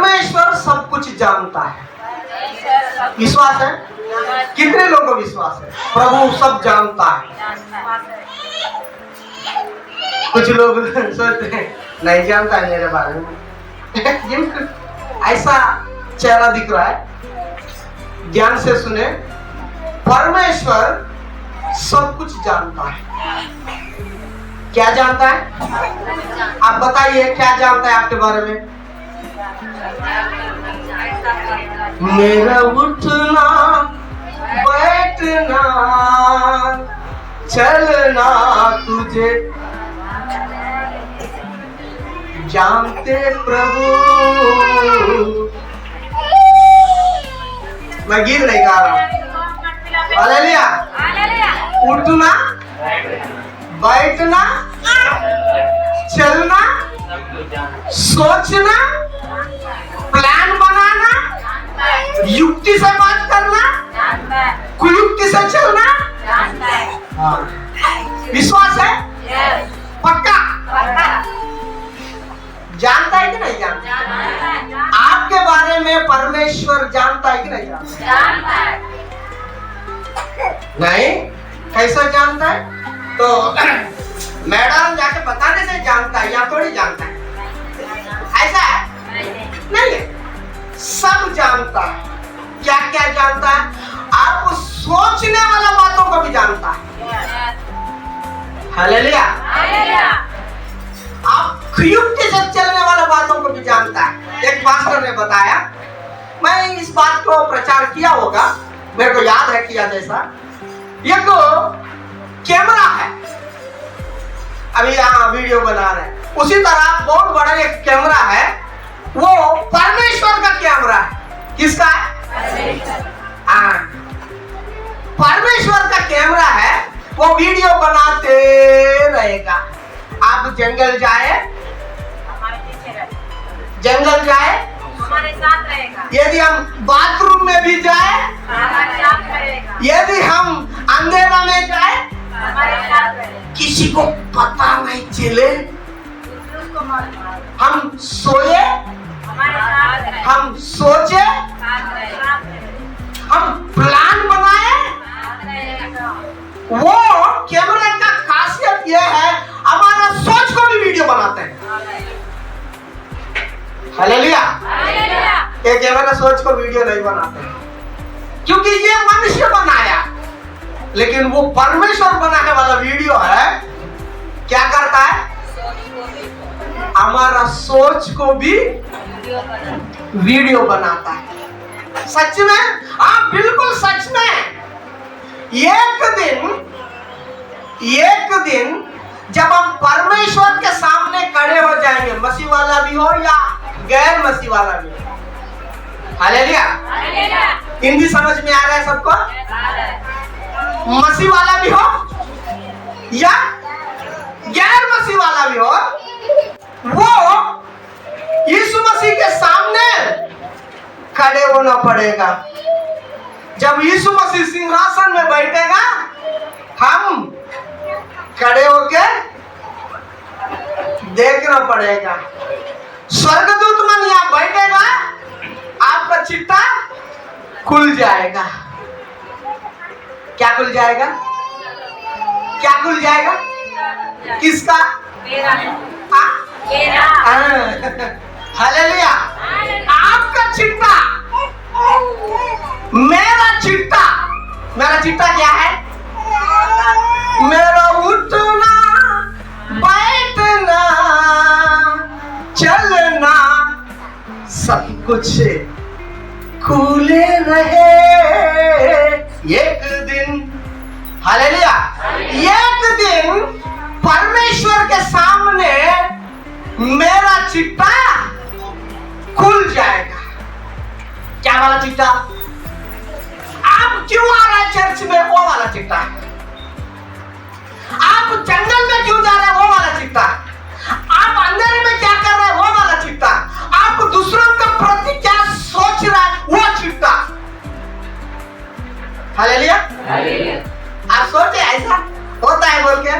परमेश्वर सब कुछ जानता है। विश्वास है? कितने लोगों को विश्वास है प्रभु सब जानता है? कुछ लोग सोचते हैं नहीं जानता है मेरे बारे में। ऐसा चेहरा दिख रहा है। ध्यान से सुने, परमेश्वर सब कुछ जानता है। क्या जानता है? आप बताइए क्या जानता है आपके बारे में? मेरा उठना बैठना चलना तुझे जानते प्रभु। मैं गीत नहीं गा रहा हूँ। हालेलुया। उठना बैठना चलना सोचना प्लान बनाना युक्ति से बात करना कुयुक्ति से चलना। हाँ। विश्वास है? पक्का? जानता है कि नहीं जानता? आपके बारे में परमेश्वर जानता है कि नहीं जानता? नहीं? कैसा जानता है? तो मैडम जाके बताने से जानता है या थोड़ी जानता है? ऐसा है? नहीं है। सब जानता है। क्या क्या जानता है? आपको सोचने वाला बातों को भी जानता है। हालेलुया। आप युक्ति से चलने वाला बातों को भी जानता है। एक पास्टर ने बताया, मैं इस बात को प्रचार किया होगा, मेरे को याद है किया जैसा। एक कैमरा है, अभी यहाँ वीडियो बना रहे हैं, उसी तरह बहुत बड़ा एक कैमरा है, वो परमेश्वर का कैमरा है। किसका है? परमेश्वर का कैमरा है, वो वीडियो बनाते रहेगा। आप जंगल जाए, जंगल जाए, हमारे साथ रहेगा। यदि हम बाथरूम में भी जाए, हमारे साथ रहेगा। यदि हम अंधेरा में जाए, हमारे साथ रहेगा। किसी को पता नहीं चले, हम सोए, हमारे साथ रहेगा। हम सोचे, साथ रहेगा। हम प्लान बनाए, वो कैमरे का खासियत यह है हमारा सोच को भी वीडियो बनाते हैं। हालेलुया। ये कैमरा सोच को वीडियो नहीं बनाते हैं, क्योंकि ये मनुष्य बनाया, लेकिन वो परमेश्वर बनाने वाला वीडियो है। क्या करता है? हमारा सोच को भी वीडियो बनाता है। सच में? हाँ, बिल्कुल सच में। एक दिन जब हम परमेश्वर के सामने खड़े हो जाएंगे, मसीह वाला भी हो या गैर मसीह वाला भी हो। हालेलुया। हिंदी समझ में आ रहा है सबको? मसीह वाला भी हो या गैर मसीह वाला भी हो, वो यीशु मसीह के सामने खड़े होना पड़ेगा। जब यीशु मसीह सिंहासन में बैठेगा, हम खड़े होके देखना पड़ेगा। स्वर्गदूत मन यहाँ बैठेगा, आपका चिट्ठा खुल जाएगा। क्या खुल जाएगा? क्या खुल जाएगा? किसका? हालेलुया। आपका चिट्ठा, मेरा चिट्ठा। मेरा चिट्ठा क्या है? मेरा उठना बैठना चलना सब कुछ खुले रहे एक दिन। हालेलुया। एक दिन परमेश्वर के सामने मेरा चिट्ठा खुल जाएगा। क्या वाला चिट्ठा? आप क्यों आ रहे हैं चर्च में? वो वाला चिट्ठा। आप जंगल में क्यों जा रहे हैं? वो वाला चिट्ठा। आप अंधेरे में क्या कर रहे हैं? वो वाला चिट्ठा। आप दूसरों के प्रति क्या सोच रहे हैं? वो चिट्ठा। हालेलुया। आप सोचे ऐसा होता है बोल के?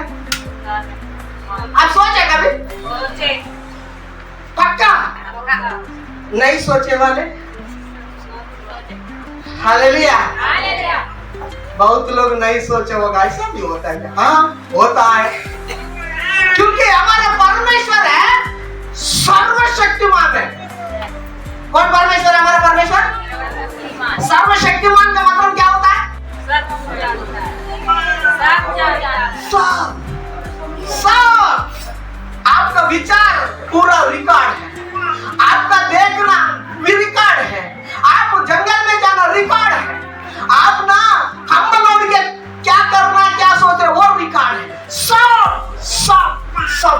आप सोचे कभी? पक्का? नहीं सोचे वाले? हालेलुया। हालेलुया। बहुत लोग नहीं सोचे होगा, ऐसा भी होता है क्या? हाँ होता है, क्योंकि हमारा परमेश्वर है सर्वशक्तिमान है। कौन परमेश्वर है? हमारा परमेश्वर सर्वशक्तिमान का मतलब क्या होता है? सब सब आपका विचार पूरा रिकॉर्ड है, आपका देखना भी रिकॉर्ड है, आप जंगल में जाना रिकॉर्ड है, आप ना हम लोग के क्या करना क्या सोच रहे वो रिकॉर्ड है, सब सब सब।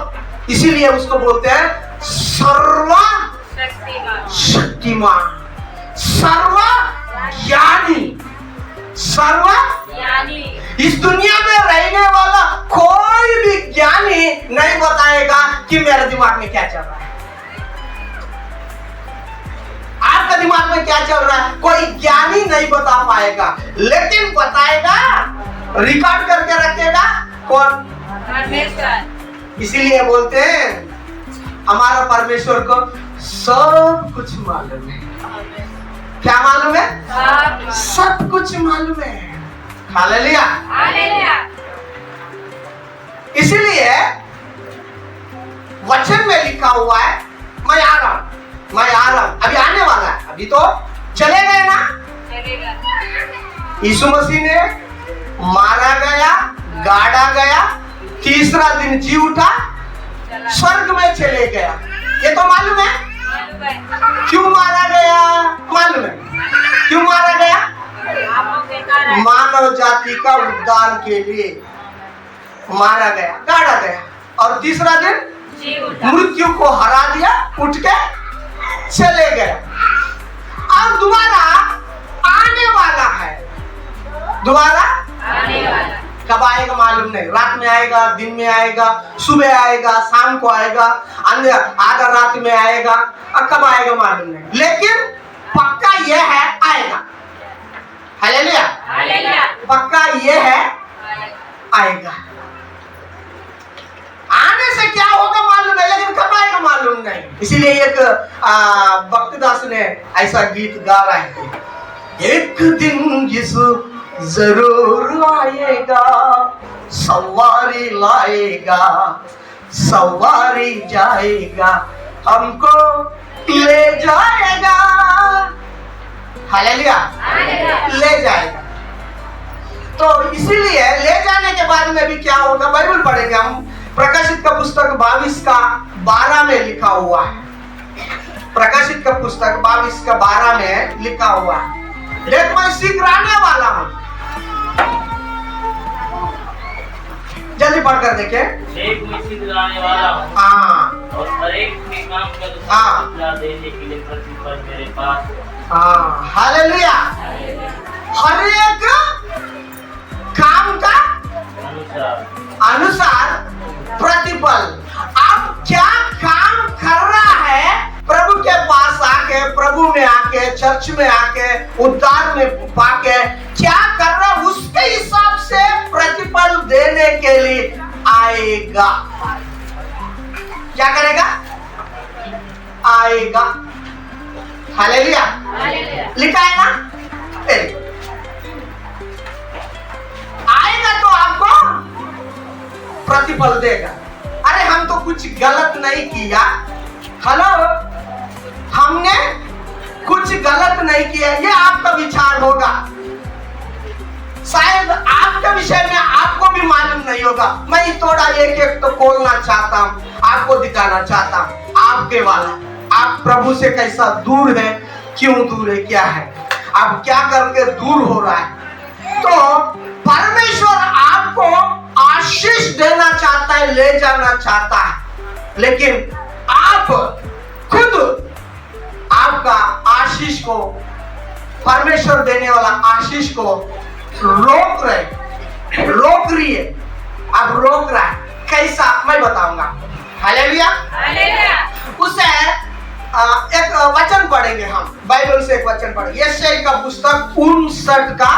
इसीलिए उसको बोलते हैं सर्व शक्तिमान, सर्व ज्ञानी, सर्व यानी इस दुनिया में रहने वाला कोई भी ज्ञानी नहीं बताएगा कि मेरे दिमाग में क्या चल रहा है, आपका दिमाग में क्या चल रहा है, कोई ज्ञानी नहीं बता पाएगा, लेकिन बताएगा, रिकॉर्ड करके रखेगा कौन? परमेश्वर। इसीलिए बोलते हैं हमारा परमेश्वर को सब कुछ मालूम है। क्या मालूम है? सब कुछ मालूम है। हालेलुया। हालेलुया। इसीलिए वचन में लिखा हुआ है मैं आ रहा हूं, मैं आ रहा हूं, अभी आने वाला है, अभी तो चले गए ना। चलेगा। यीशु मसीह ने मारा गया, गाड़ा गया, तीसरा दिन जी उठा, स्वर्ग में चले गया, ये तो मालूम है। मालूम है। क्यों मारा गया? मालूम है क्यों मारा गया? पापों के कारण। मानव जाति का उद्धार के लिए मारा गया, गाड़ा गया, और तीसरा दिन जी उठा। मृत्यु को हरा दिया, उठ के चले गया, और दोबारा आने वाला है। दोबारा आने वाला। कब आएगा मालूम नहीं, रात में आएगा, दिन में आएगा, सुबह आएगा, शाम को आएगा, आधा रात में आएगा, और कब आएगा मालूम नहीं, लेकिन पक्का यह है आएगा। हालेलुया। हालेलुया। पक्का यह है आएगा। आने से क्या होगा मालूम है, लेकिन कब आएगा मालूम नहीं। इसीलिए एक भक्तदास ने ऐसा गीत गा रहा है, एक दिन यीशु जरूर आएगा, सवारी लाएगा, सवारी जाएगा, हमको ले जाएगा। हालेलुया। ले जाएगा। तो इसीलिए ले जाने के बाद में भी क्या होगा, बाइबल पढ़ेंगे हम। प्रकाशित का पुस्तक 22 का 12 में लिखा हुआ है। प्रकाशित का पुस्तक 22 का 12 में लिखा हुआ है, देख मैं शीघ्र आने वाला हूं। जल्दी पढ़कर देखे। देख मैं शीघ्र आने वाला हूं, हाँ और हर एक के काम का हाँ। बदला देने के लिए प्रतिफल मेरे पास है। हाँ हालेलुया। हर एक काम का अनुसार प्रतिफल। आप क्या काम कर रहा है, प्रभु के पास आके, प्रभु में आके, चर्च में आके, उद्धार में पाके क्या कर रहा है, उसके हिसाब से प्रतिफल देने के लिए आएगा। क्या करेगा? आएगा। हालेलुया। लिखा है ना? आएगा तो आपको प्रतिफल देगा। अरे हम तो कुछ गलत नहीं किया, हेलो, हमने कुछ गलत नहीं किया, ये आपका विचार होगा। शायद आपके विषय में आपको भी मालूम नहीं होगा। मैं थोड़ा एक एक तो खोलना चाहता हूँ, आपको दिखाना चाहता हूँ आपके वाला, आप प्रभु से कैसा दूर है, क्यों दूर है, क्या है, आप क्या करके दूर हो रहा है। तो परमेश्वर आपको आशीष देना चाहता है, ले जाना चाहता है, लेकिन आप खुद आपका आशीष को, परमेश्वर देने वाला आशीष को रोक रही है। आप रोक रहा है, कैसा मैं बताऊंगा। हालेलुया। उसे एक वचन पढ़ेंगे हम, बाइबल से एक वचन पढ़ेंगे। यशायाह का पुस्तक 59 का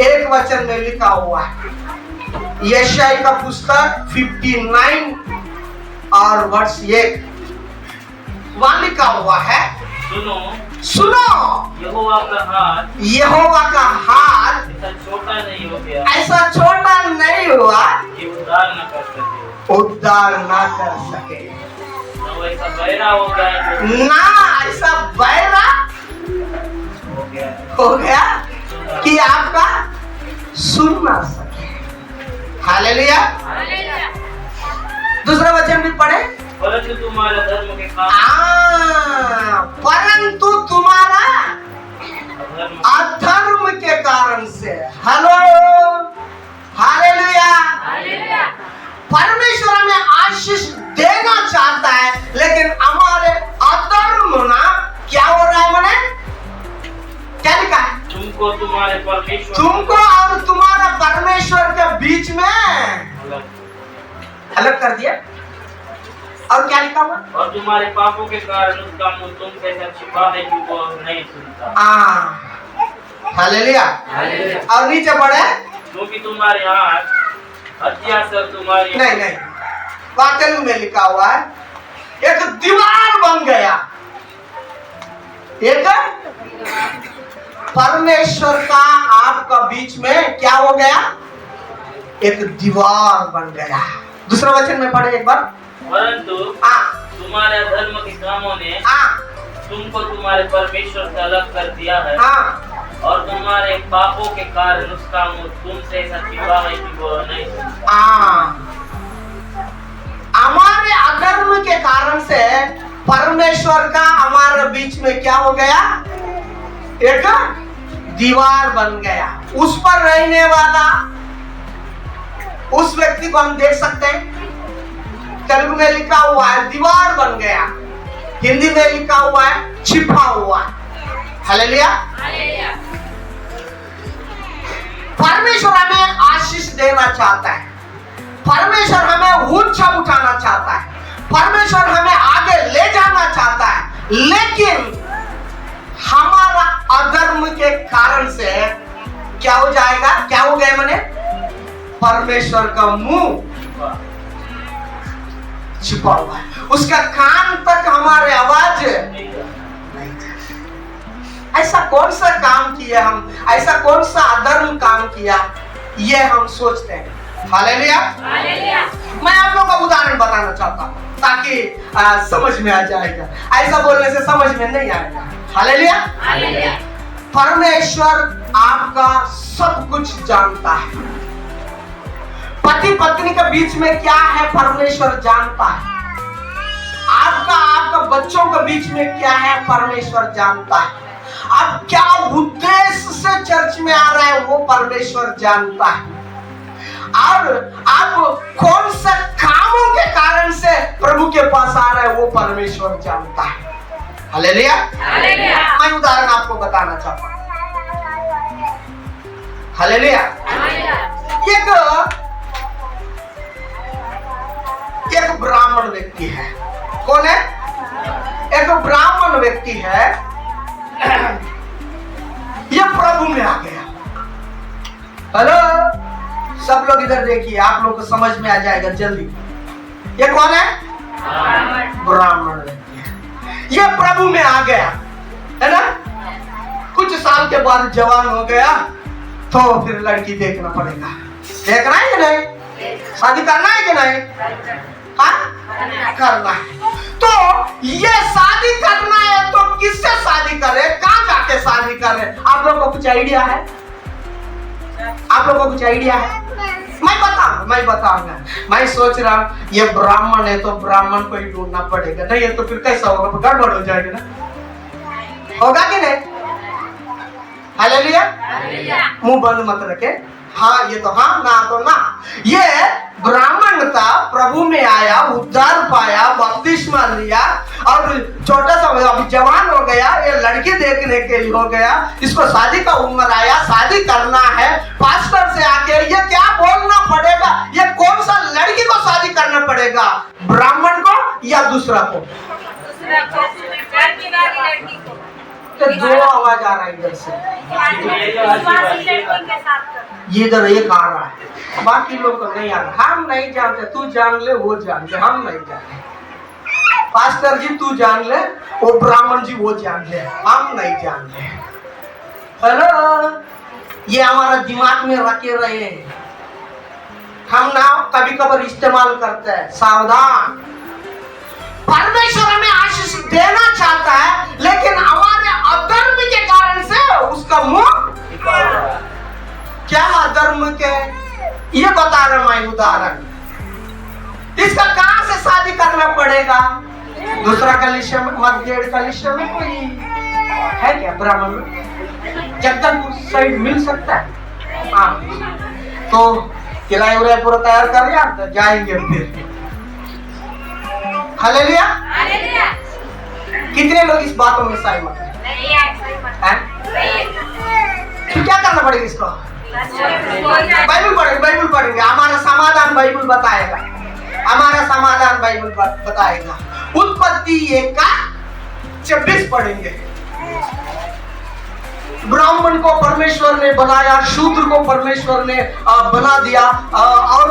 1 वचन में लिखा हुआ है। यशायाह का पुस्तक 59 और वर्ष 1 वहां लिखा हुआ है, सुनो, सुनो, यहोवा का हाथ यहोवा का हाथ ऐसा छोटा नहीं हो गया ऐसा छोटा नहीं हुआ कि उद्धार न कर सके, उद्धार ना कर सके, न वैसा बहरा हो गया जो ना ऐसा बहरा हो गया हो गया कि आपका सुन ना सके। हालेलुया। हालेलुया। दूसरा वचन भी पढ़े। परंतु तुम्हारे धर्म के काम परंतु तुम्हारा धर्म अधर्म के कारण से, हेलो, हालेलुया। हालेलुया। परमेश्वर हमें आशीष देना चाहता है, लेकिन हमारे अधर्म ना क्या हो रहा है, मैंने क्या लिखा है, तुमको तुम्हारे परमेश्वर तुमको और तुम्हारा परमेश्वर के बीच में अलग कर दिया। और क्या लिखा हुआ, और तुम्हारे पापों के कारण उसका मुंह तुमसे ऐसा छिपा है कि वो नहीं सुनता। हालेलुया। और नीचे पढ़े, क्योंकि तुम्हारे हाथ हत्या सब तुम्हारी नहीं, तेलुगु में लिखा हुआ है, एक दीवार बन गया, एक परमेश्वर का आपका बीच में क्या हो गया, एक दीवार बन गया। दूसरा वचन में पढ़े एक बार। परंतु हाँ, तुम्हारे धर्म के कामों ने हाँ, तुमको तुम्हारे परमेश्वर से अलग कर दिया है, हाँ, और तुम्हारे पापों के कारण उसका मुंह तुमसे ऐसा छिपा है कि वो नहीं सुनता। हाँ। हमारे अधर्म के कारण से परमेश्वर का हमारे बीच में क्या हो गया, एक दीवार बन गया। उस पर रहने वाला उस व्यक्ति को हम देख सकते हैं। तेलुगु में लिखा हुआ है दीवार बन गया, हिंदी में लिखा हुआ है छिपा हुआ। हालेलुया। हालेलुया। परमेश्वर हमें आशीष देना चाहता है, परमेश्वर हमें ऊंचा उठाना चाहता है, परमेश्वर हमें आगे ले जाना चाहता है, लेकिन हमारा अधर्म के कारण से क्या हो जाएगा, क्या हो गया, मैंने परमेश्वर का मुंह छिपा हुआ है, उसका कान तक हमारे आवाज नहीं जाती। ऐसा कौन सा काम किया हम, ऐसा कौन सा अधर्म काम किया, ये हम सोचते हैं। हालेलुया। हालेलुया। मैं आप लोगों का उदाहरण बताना चाहता हूँ ताकि समझ में आ जाएगा, ऐसा बोलने से समझ में नहीं आएगा। हालेलुया। हालेलुया। परमेश्वर आपका सब कुछ जानता है, पति पत्नी के बीच में क्या है परमेश्वर जानता है, आपका बच्चों के बीच में क्या है परमेश्वर जानता है, आप क्या उद्देश्य से चर्च में आ रहे हैं वो परमेश्वर जानता है, और आप कौन सा कामों के कारण से प्रभु के पास आ रहे हैं वो परमेश्वर जानता है। हालेलुया। हालेलुया। मैं उदाहरण आपको बताना चाहता हूँ। हालेलुया। एक ब्राह्मण व्यक्ति है, कौन है, एक ब्राह्मण व्यक्ति है, ये प्रभु में आ गया। हेलो, सब लोग इधर देखिए, आप लोग को समझ में आ जाएगा जल्दी। ये कौन है, ब्राह्मण व्यक्ति है, ये प्रभु में आ गया, है ना। कुछ साल के बाद जवान हो गया तो फिर लड़की देखना पड़ेगा, देखना है कि नहीं, शादी करना है कि नहीं, हाँ करना है। तो ये शादी करना है तो किससे शादी करे, कहाँ जाके शादी करे, आप लोगों को कुछ आइडिया है, आप लोगों को कुछ आइडिया है, मैं बताऊंगा। मैं सोच रहा हूँ ये ब्राह्मण है तो ब्राह्मण को ही ढूंढना पड़ेगा, नहीं है तो फिर कैसा होगा, गड़बड़ हो जाएगा ना, होगा कि नहीं। हालेलुया। मुंह बंद मत रखे, हाँ ये तो हाँ, ना तो ना। ये ब्राह्मण था, प्रभु में आया, उद्धार पाया, बपतिस्मा लिया, और छोटा सा अभी जवान हो गया, ये लड़की देखने के लिए हो गया, इसको शादी का उम्र आया, शादी करना है, पास्टर से आके ये क्या बोलना पड़ेगा, ये कौन सा लड़की को शादी करना पड़ेगा, ब्राह्मण को या दूसरा को। तो दो आवाज आ रहा है इधर से, इधर एक आ रहा है, बाकी लोग को नहीं आ रहा। हम नहीं जानते, तू जान ले, वो जान ले, हम नहीं जानते। पास्टर जी तू जान ले, वो ब्राह्मण जी वो जान ले, हम नहीं जान ले। हेलो, ये हमारा दिमाग में रखे रहे, हम ना कभी कभार इस्तेमाल करते हैं। सावधान, परमेश्वर हमें आशीष देना चाहता है, लेकिन हमारे अधर्म के कारण से उसका मुंह क्या अधर्म के, ये बता रहा मैं उदाहरण। इसका कहां से शादी करना पड़ेगा? दूसरा कलिशा में, मध्येड़ कलिशा में कोई है क्या ब्राह्मण में? जगदलपुर साइड मिल सकता है। हाँ, तो किराए उराए पूरा तैयार कर लिया, तो जाएंगे फिर। हालेलुया। कितने लोग इस बातों में सहमत हैं? तो क्या करना पड़ेगा इसको? बाइबल पढ़ेंगे। हमारा समाधान बाइबल बताएगा, हमारा समाधान बाइबल बताएगा। उत्पत्ति 1:26 पढ़ेंगे। ब्राह्मण को परमेश्वर ने बनाया, शूद्र को परमेश्वर ने बना दिया, और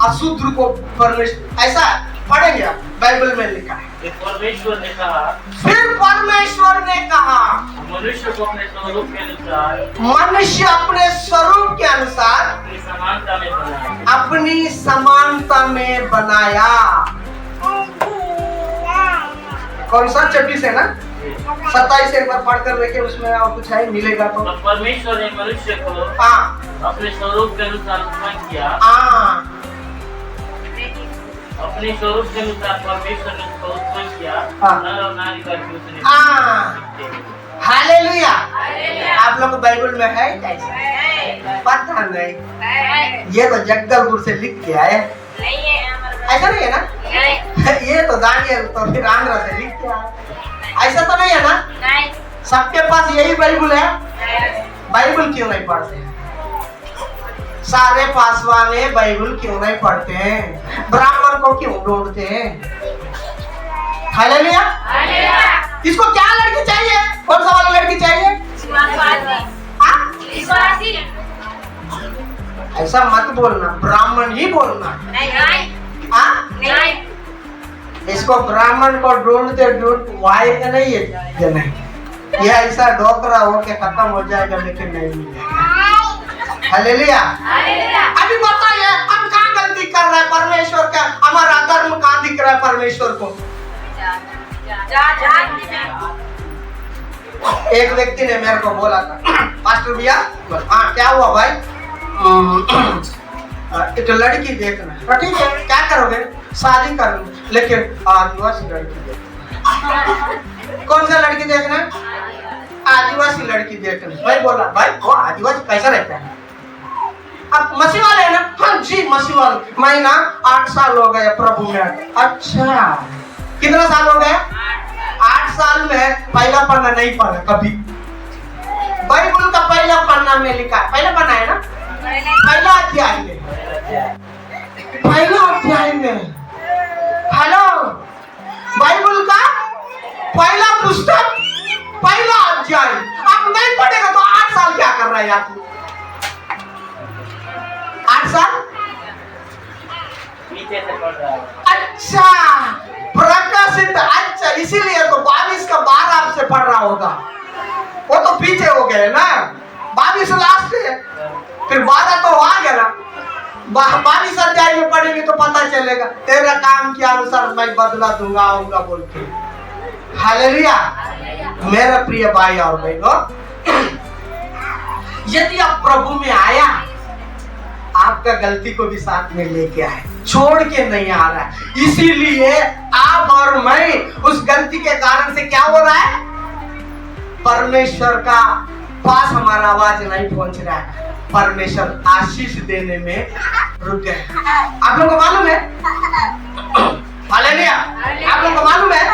अशूद्र को परमेश्वर, ऐसा पढ़ेंगे आप, बाइबल में लिखा है। परमेश्वर ने कहा, फिर परमेश्वर ने कहा, मनुष्य को अपने स्वरूप के अनुसार, मनुष्य अपने स्वरूप के अनुसार अपनी समानता में बनाया। अपनी समानता में बनाया। कौन सा 26 है ना? 27 एक बार पढ़कर लेके, उसमें और कुछ है मिलेगा तो। परमेश्वर ने मनुष्य को हाँ, अपने स्वरूप के अनुसार उत्पन्न किया। हाँ, अपने स्वरूप के अनुसार परमेश्वर ने उसको उत्पन्न किया। हाँ। नर और नारी करके उसने हाँ। हालेलुया। आप लोग को बाइबल में है कैसे? पता नहीं, ये तो जगदलपुर से लिख के आए, ऐसा नहीं है ना? ये तो दानियल तो फिर आंध्र से लिख के आए, ऐसा तो नहीं है ना? सबके पास यही बाइबल है, बाइबल क्यों नहीं पढ़ते? सारे पासवाने बाइबल क्यों नहीं पढ़ते हैं? ब्राह्मण को क्यों ढूंढते हैं? हालेलुया। इसको क्या लड़की चाहिए? कौन सा वाली लड़की चाहिए? ऐसा मत बोलना, ब्राह्मण ही बोलना। इसको ब्राह्मण को ढूंढते वाएगा नहीं, ये नहीं, ये ऐसा डोकरा होके खत्म हो जाएगा, लेकिन नहीं मिलेगा। हालेलुया। अभी बताइए, हम कहाँ गलती कर रहे हैं? परमेश्वर का हमारा धर्म कहाँ दिख रहा है परमेश्वर को? एक व्यक्ति ने मेरे को बोला था, पास्टर भैया, हाँ क्या हुआ भाई? एक लड़की देखना है। ठीक है, क्या करोगे? शादी करोगे, लेकिन आदिवासी लड़की देखना। कौन सा लड़की देखना है? आदिवासी लड़की देखना। मैं बोला भाई वो आदिवासी कैसा रहता है? अब मसीह वाले है ना? हाँ जी मसीह वाले। मैं ना 8 साल हो गए प्रभु में। अच्छा, कितना साल हो गए? 8 साल में पहला पन्ना नहीं पढ़ा कभी। बाइबल का पहला पन्ना में लिखा, पहला पन्ना है ना, पहला अध्याय में, पहला अध्याय में। हेलो, बाइबल का पहला पुस्तक, पहला अध्याय। आप नहीं पढ़ेगा तो 8 साल क्या कर रहा है यार? 8 साल नीचे से पढ़ रहा है। अच्छा, प्रकाशित। अच्छा, इसीलिए तो 22 का 12 से पढ़ रहा होगा। वो तो पीछे हो गए ना, 22 लास्ट है, फिर 12 तो आ गया ना। 22 अध्याय में पढ़ेंगे तो पता चलेगा, तेरा काम के अनुसार मैं बदला दूंगा आऊंगा बोल के। हालेलुया। मेरा प्रिय भाई और बहनों, यदि आप प्रभु में आया, आपका गलती को भी साथ में लेके आए, छोड़ के नहीं आ रहा है। इसीलिए आप और मैं उस गलती के कारण से क्या हो रहा है? परमेश्वर का पास हमारा आवाज नहीं पहुंच रहा है, परमेश्वर आशीष देने में रुक गए। आप लोगों को मालूम है? हालेलुया। आप लोगों को मालूम है?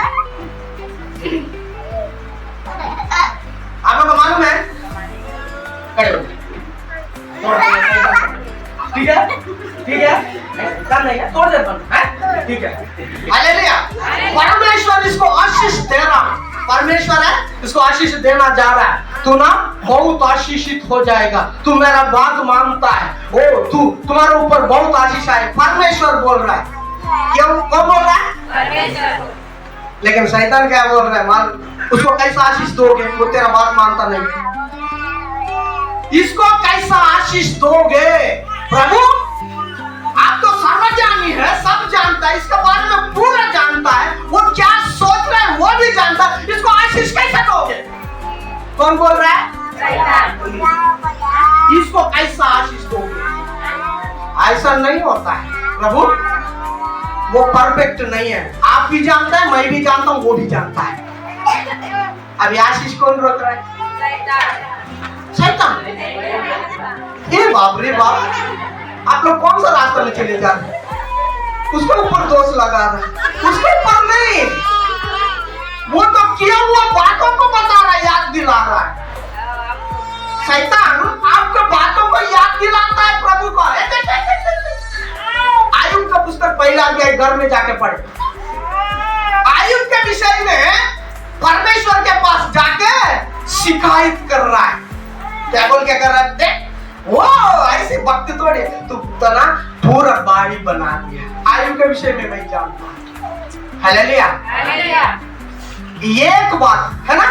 आप लोगों को मालूम है? ठीक है, ठीक है, कर नहीं है, तोड़ दे बंद, है? ठीक है। हालेलुया। परमेश्वर इसको आशीष दे रहा, परमेश्वर है इसको आशीष देना जा रहा है। तू ना बहुत आशीषित हो जाएगा, तू मेरा बात मानता है, ओ तू, तुम्हारे ऊपर बहुत आशीष आए, परमेश्वर बोल रहा है। क्यों? कौन बोल रहा है? लेकिन शैतान क्या बोल रहा है, मान उसको कैसा आशीष दोगे, वो तेरा बात मानता नहीं। इसको कैसा आशीष दोगे प्रभु, आप तो सर्वज्ञानी है, सब जानता है, इसके बारे में पूरा जानता है, वो क्या सोच रहा है वो भी जानता है, इसको आशीष कैसे दोगे? कौन बोल रहा है? इसको कैसा आशीष दोगे? ऐसा नहीं होता है प्रभु, वो परफेक्ट नहीं है। आप भी जानते हैं, मैं भी जानता हूँ, वो भी जानता है। अभी आशीष कौन रोक रहा है? शैतान। ये बाप रे बाप, आप लोग कौन सा रास्ते में चले जा रहे हैं? उसके ऊपर दोष लगा रहे हैं, उसके ऊपर नहीं। वो तो किया हुआ बातों को बता रहा है, याद दिला रहा है। शैतान आपके बातों को याद दिलाता है प्रभु को। आयुब का पुस्तक पहला अध्याय घर में जाके पढ़े। आयुब के विषय में परमेश्वर के पास जाके शिकायत कर रहा है। क्या बोल के कर रहा है? देख वो ऐसे वक्त थोड़े तू तो ना पूरा बाड़ी बना दिया। आयुब के विषय में मैं जानता हूँ। हालेलुया। एक बात है ना,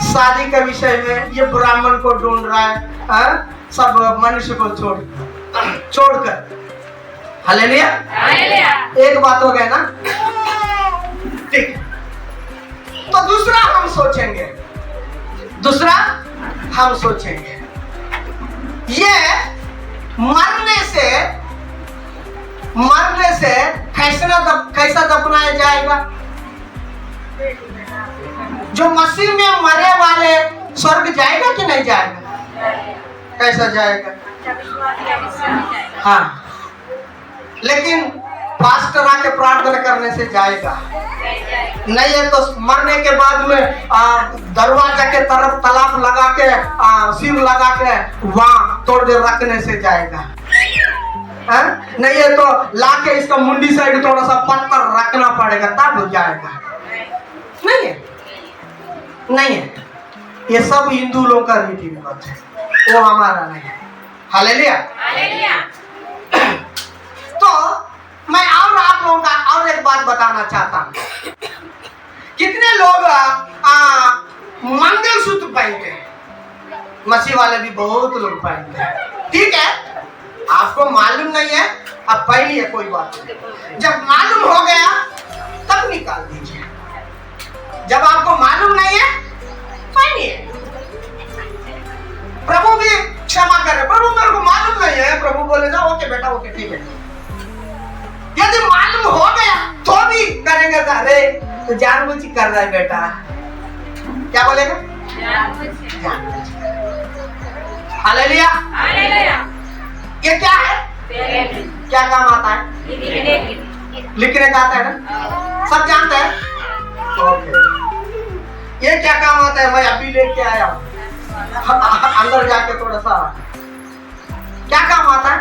शादी के विषय में ये ब्राह्मण को ढूंढ रहा है, सब मनुष्य को छोड़कर। हालेलुया। एक बात हो गया ना, ठीक। तो दूसरा हम सोचेंगे, ये मरने से कैसा दफनाया जाएगा? जो मसीह में मरे वाले स्वर्ग जाएगा कि नहीं जाएगा? कैसा जाएगा? हाँ, लेकिन पास्टर आके प्रार्थना करने से जाएगा नहीं है तो मरने के बाद में दरवाजा के तरफ तालाब लगा के सिर लगा के वहां तोड़ दे रखने से जाएगा। नहीं है तो लाके इसका मुंडी साइड थोड़ा सा पत्थर रखना पड़ेगा तब हो जाएगा। नहीं है, ये सब हिंदू लोग का रीति रिवाज है, वो हमारा नहीं है। हालेलुया। तो मैं और आप लोगों का और एक बात बताना चाहता हूँ। कितने लोग मंगलसूत्र पहनते हैं? मसीह वाले भी बहुत लोग पहनते हैं, ठीक है। आपको मालूम नहीं है, अब पहनिए, कोई बात नहीं। जब मालूम हो गया तब निकाल दीजिए। जब आपको मालूम नहीं है पहनिए। प्रभु भी क्षमा करे, प्रभु मेरे को मालूम नहीं है, प्रभु बोलेगा ओके बेटा, ओके ठीक है। यदि मालूम हो गया तो भी करेंगे, अरे तो जानबूझ कर रहा है बेटा, क्या बोलेगा? हालेलुया। ये क्या है? क्या काम आता है? लिखने का आता है ना, सब जानते हैं। ओके, ये क्या काम आता है? मैं अभी लेके आया हूँ, अंदर जाके थोड़ा सा क्या काम आता है?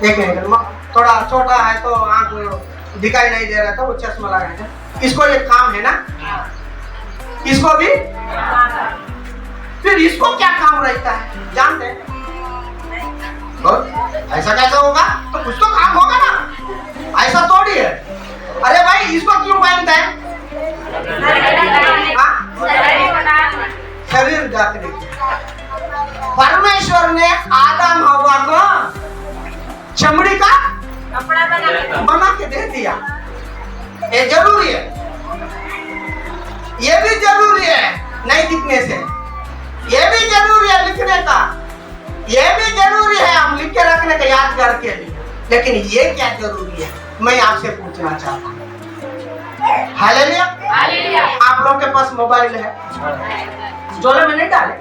एक मिनट, थोड़ा छोटा है तो आंख में दिखाई नहीं दे रहा था, वो चश्मा लगाया था। इसको ये काम है ना, इसको भी। फिर इसको क्या काम रहता है जानते हैं? ऐसा कैसा होगा? तो कुछ तो काम होगा ना, ऐसा थोड़ी है। अरे भाई इसको क्यों पहनता है? शरीर ढकने के। परमेश्वर ने आदम हवा को चमड़ी का बना के दे दिया, ये जरूरी है। ये भी जरूरी है नहीं दिखने से, ये भी जरूरी है लिखने का, ये भी जरूरी है हम लिख के रखने का यादगार के लिए। लेकिन ये क्या जरूरी है, मैं आपसे पूछना चाहता हूँ। हालेलुया। आप लोग के पास मोबाइल है? जोले में नहीं डाले,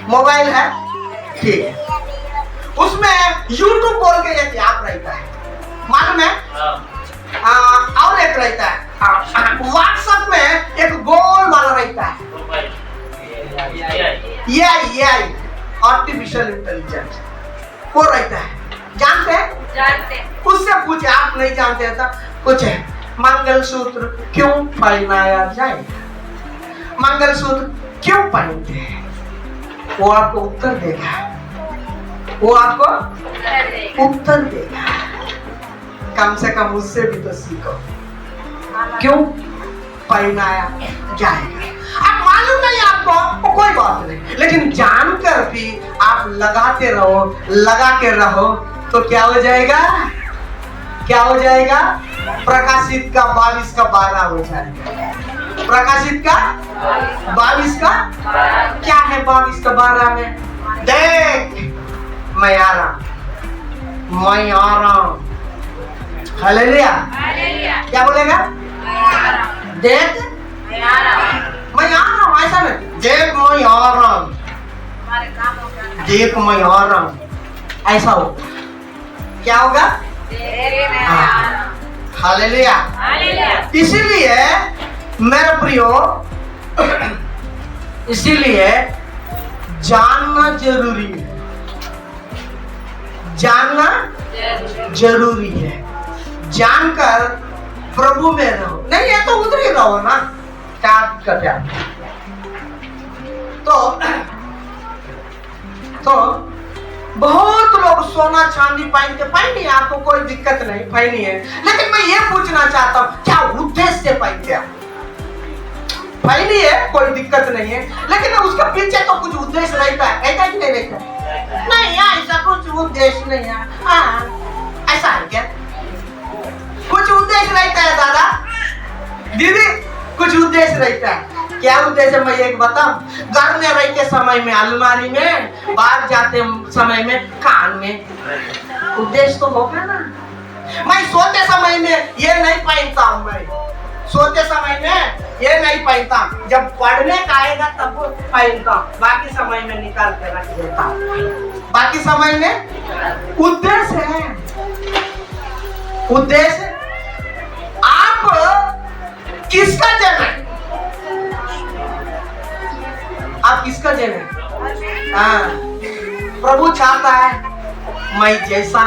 मोबाइल है, ठीक है। उसमें YouTube बोल के एक ऐप रहता है, मालूम है? और एक रहता है WhatsApp में एक गोल वाला रहता है, ये आर्टिफिशियल इंटेलिजेंस, वो रहता है। जानते हैं? उससे पूछे, आप नहीं जानते हैं तो पूछे, मंगलसूत्र क्यों पहनाया जाए? मंगलसूत्र क्यों पहनते हैं? वो आपको उत्तर देगा, वो आपको उत्तर देगा। कम से कम उससे भी तो सीखो। क्यों? पहनाया जाएगा। अब मालूम नहीं आपको तो कोई बात नहीं, लेकिन जानकर भी आप लगाते रहो, लगा के रहो तो क्या हो जाएगा? क्या हो जाएगा? प्रकाशित का 22 का 12 हो जाएगा। प्रकाशित का 22 का क्या है? 22 का 12 में देख मैं आ रहा हूं, मैं आ रहा हूं। हालेलुया। हालेलुया। क्या बोलेगा? देख मैं आ रहा हूं। मैं आ रहा हूं, ऐसा नहीं, देख मैं आ रहा हूं, हमारे काम हो गया। देख मैं आ रहा हूं, ऐसा हो। क्या होगा? देख मैं आ रहा हूं। हालेलुया। हालेलुया। इसीलिए मेरे प्रियो, इसीलिए जानना जरूरी है, जानना जरूरी है। जानकर प्रभु में रहो, नहीं है तो उधर ही रहो ना, क्या दिक्कत है? तो बहुत लोग सोना चांदी पहनिए, आपको कोई दिक्कत नहीं, पहनिए, लेकिन मैं ये पूछना चाहता हूँ क्या उद्देश्य से पहनते हैं? पहनिए, कोई दिक्कत नहीं है, लेकिन उसके पीछे तो कुछ उद्देश्य रहता है, ऐसा कि नहीं रहता? नहीं, ऐसा कुछ उद्देश्य नहीं है। हाँ, ऐसा है क्या? कुछ उद्देश्य रहता है दादा, दीदी, कुछ उद्देश्य रहता है। क्या उद्देश्य? मैं एक बताऊं, घर में रहते समय में अलमारी में, बाहर जाते समय में कान में, उद्देश्य तो होगा ना। मैं सोते समय में ये नहीं पहनता हूं, मैं सोते समय में ये नहीं पहनता, जब पढ़ने का आएगा तब पहनता हूं, बाकी समय में निकाल के रख देता हूं। बाकी समय में उद्देश्य है, उद्देश्य। आप किसका जन है? आप किसका जन है? हाँ, प्रभु चाहता है मैं जैसा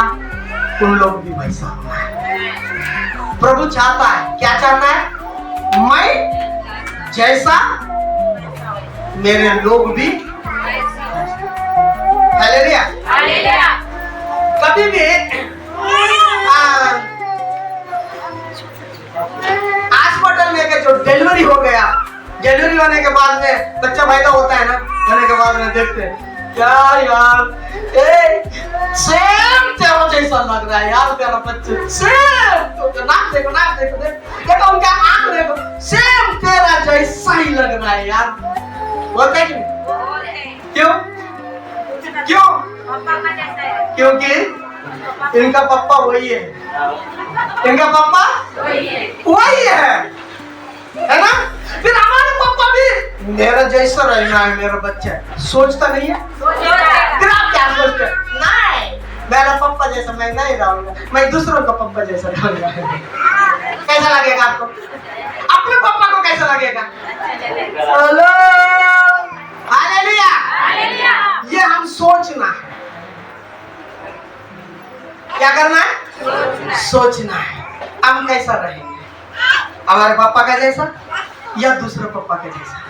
तुम लोग भी वैसा होना है। प्रभु चाहता है, क्या चाहता है? मैं जैसा मेरे लोग भी। हालेलुया। हालेलुया। कभी भी हॉस्पिटल में के जो डिलीवरी हो गया, डिलीवरी होने के बाद में बच्चा पैदा होता है ना, होने के बाद में देखते हैं क्या यार, सेम तेरा जैसा लग रहा है यार, तेरा बच्चा सेम, तो नाक देखो, नाक देखो, देखो उनका आंख देखो, सेम तेरा जैसा ही लग रहा है यार। होता है कि नहीं? क्यों? क्यों? पापा का जैसा है। क्योंकि इनका पापा वही है, इनका पापा वही है ना? फिर हमारे पापा भी मेरा जैसा रहना है, मेरा बच्चा सोचता नहीं है। फिर आप क्या सोचते हैं? नहीं, मेरा पापा जैसा मैं नहीं रहूंगा, मैं दूसरों का पापा जैसा रहूंगा। कैसा लगेगा आपको? अपने पापा को कैसा लगेगा? Hello, hallelujah. हालेलुया। ये हम सोचना है। क्या करना है? सोचना है हम कैसा रहेंगे, हमारे पापा का जैसा या दूसरे पापा के जैसा।